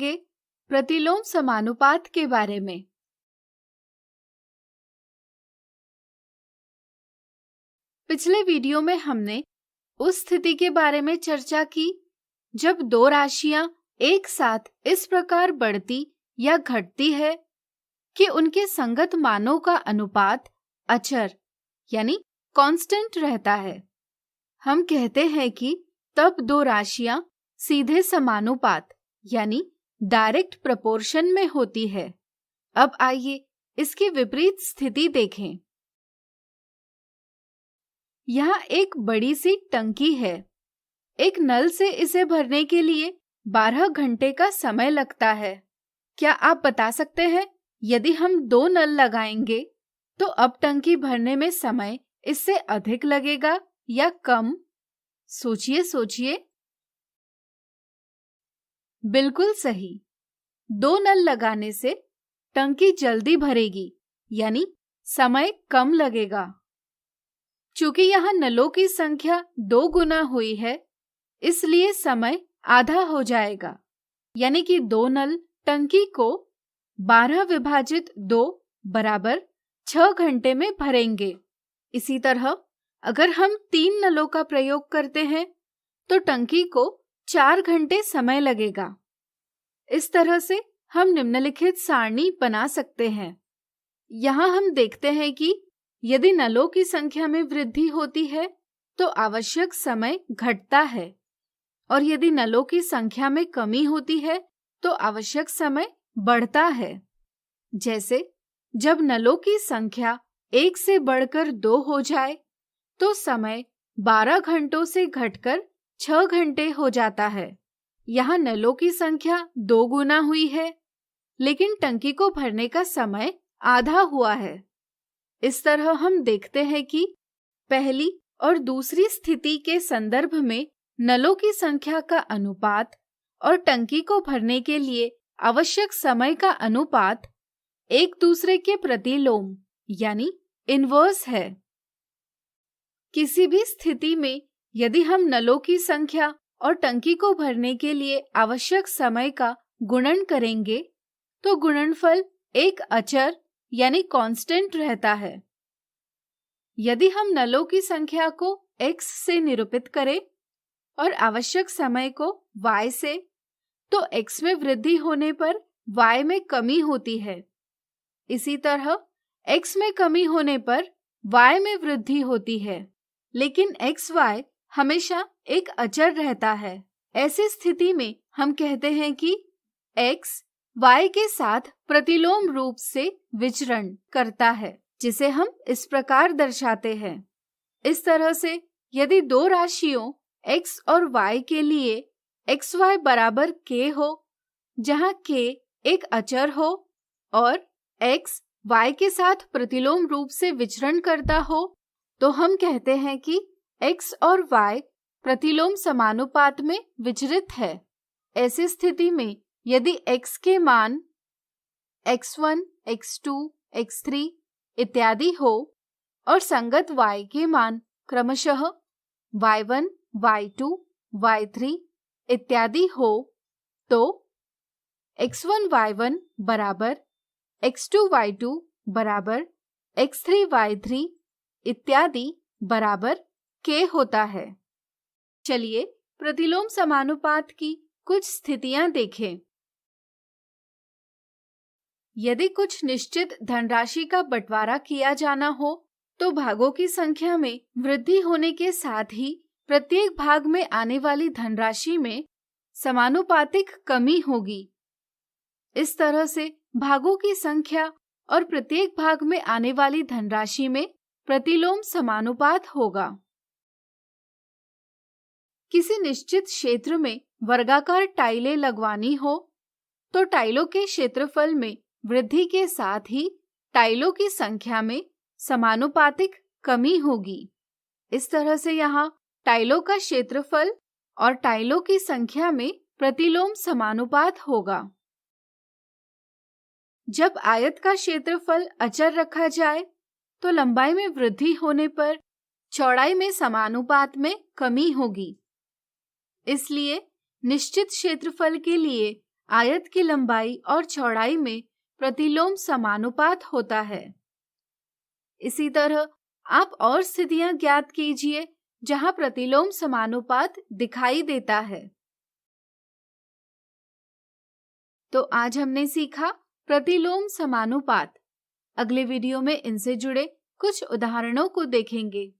आगे प्रतिलोम समानुपात के बारे में। पिछले वीडियो में हमने उस स्थिति के बारे में चर्चा की जब दो राशियां एक साथ इस प्रकार बढ़ती या घटती है कि उनके संगत मानों का अनुपात अचर यानी कांस्टेंट रहता है। हम कहते हैं कि तब दो राशियां सीधे समानुपात यानी डायरेक्ट प्रोपोर्शन में होती है। अब आइए इसकी विपरीत स्थिति देखें। यहाँ एक बड़ी सी टंकी है। एक नल से इसे भरने के लिए 12 घंटे का समय लगता है। क्या आप बता सकते हैं यदि हम 2 नल लगाएंगे तो अब टंकी भरने में समय इससे अधिक लगेगा या कम? सोचिए। बिल्कुल सही। 2 नल लगाने से टंकी जल्दी भरेगी यानी समय कम लगेगा। चूंकि यहाँ नलों की संख्या 2 गुना हुई है इसलिए समय आधा हो जाएगा यानी कि 2 नल टंकी को 12 विभाजित 2 बराबर 6 घंटे में भरेंगे। इसी तरह अगर हम 3 नलों का प्रयोग करते हैं तो टंकी को 4 घंटे समय लगेगा। इस तरह से हम निम्नलिखित सारणी बना सकते हैं। यहाँ हम देखते हैं कि यदि नलों की संख्या में वृद्धि होती है तो आवश्यक समय घटता है और यदि नलों की संख्या में कमी होती है तो आवश्यक समय बढ़ता है। जैसे जब नलों की संख्या 1 से बढ़कर 2 हो जाए तो समय 12 घंटों से घटकर 6 घंटे हो जाता है। यहाँ नलों की संख्या 2 गुना हुई है लेकिन टंकी को भरने का समय आधा हुआ है। इस तरह हम देखते हैं कि पहली और दूसरी स्थिति के संदर्भ में नलों की संख्या का अनुपात और टंकी को भरने के लिए आवश्यक समय का अनुपात एक दूसरे के प्रतिलोम यानी इनवर्स है। किसी भी स्थिति में यदि हम नलों की संख्या और टंकी को भरने के लिए आवश्यक समय का गुणन करेंगे तो गुणनफल एक अचर यानी कांस्टेंट रहता है। यदि हम नलों की संख्या को x से निरूपित करें और आवश्यक समय को y से, तो x में वृद्धि होने पर y में कमी होती है। इसी तरह x में कमी होने पर y में वृद्धि होती है, लेकिन xy हमेशा एक अचर रहता है। ऐसी स्थिति में हम कहते हैं कि x y के साथ प्रतिलोम रूप से विचरण करता है, जिसे हम इस प्रकार दर्शाते हैं। इस तरह से यदि दो राशियों x और y के लिए xy बराबर k हो, जहाँ k एक अचर हो और x y के साथ प्रतिलोम रूप से विचरण करता हो, तो हम कहते हैं कि x और y प्रतिलोम समानुपात में विचरित है। ऐसी स्थिति में यदि x के मान x1, x2, x3 इत्यादि हो और संगत y के मान क्रमशः y1, y2, y3 इत्यादि हो, तो x1 y1 बराबर x2 y2 बराबर x3 y3 इत्यादि बराबर k होता है। चलिए प्रतिलोम समानुपात की कुछ स्थितियां देखें। यदि कुछ निश्चित धनराशि का बंटवारा किया जाना हो तो भागों की संख्या में वृद्धि होने के साथ ही प्रत्येक भाग में आने वाली धनराशि में समानुपातिक कमी होगी। इस तरह से भागों की संख्या और प्रत्येक भाग में आने वाली धनराशि में प्रतिलोम समानुपात होगा। किसी निश्चित क्षेत्र में वर्गाकार टाइलें लगवानी हो तो टाइलों के क्षेत्रफल में वृद्धि के साथ ही टाइलों की संख्या में समानुपातिक कमी होगी। इस तरह से यहाँ टाइलों का क्षेत्रफल और टाइलों की संख्या में प्रतिलोम समानुपात होगा। जब आयत का क्षेत्रफल अचर रखा जाए तो लंबाई में वृद्धि होने पर चौड़ाई में समानुपात में कमी होगी। इसलिए निश्चित क्षेत्रफल के लिए आयत की लंबाई और चौड़ाई में प्रतिलोम समानुपात होता है। इसी तरह आप और स्थितियां ज्ञात कीजिए जहां प्रतिलोम समानुपात दिखाई देता है। तो आज हमने सीखा प्रतिलोम समानुपात। अगले वीडियो में इनसे जुड़े कुछ उदाहरणों को देखेंगे।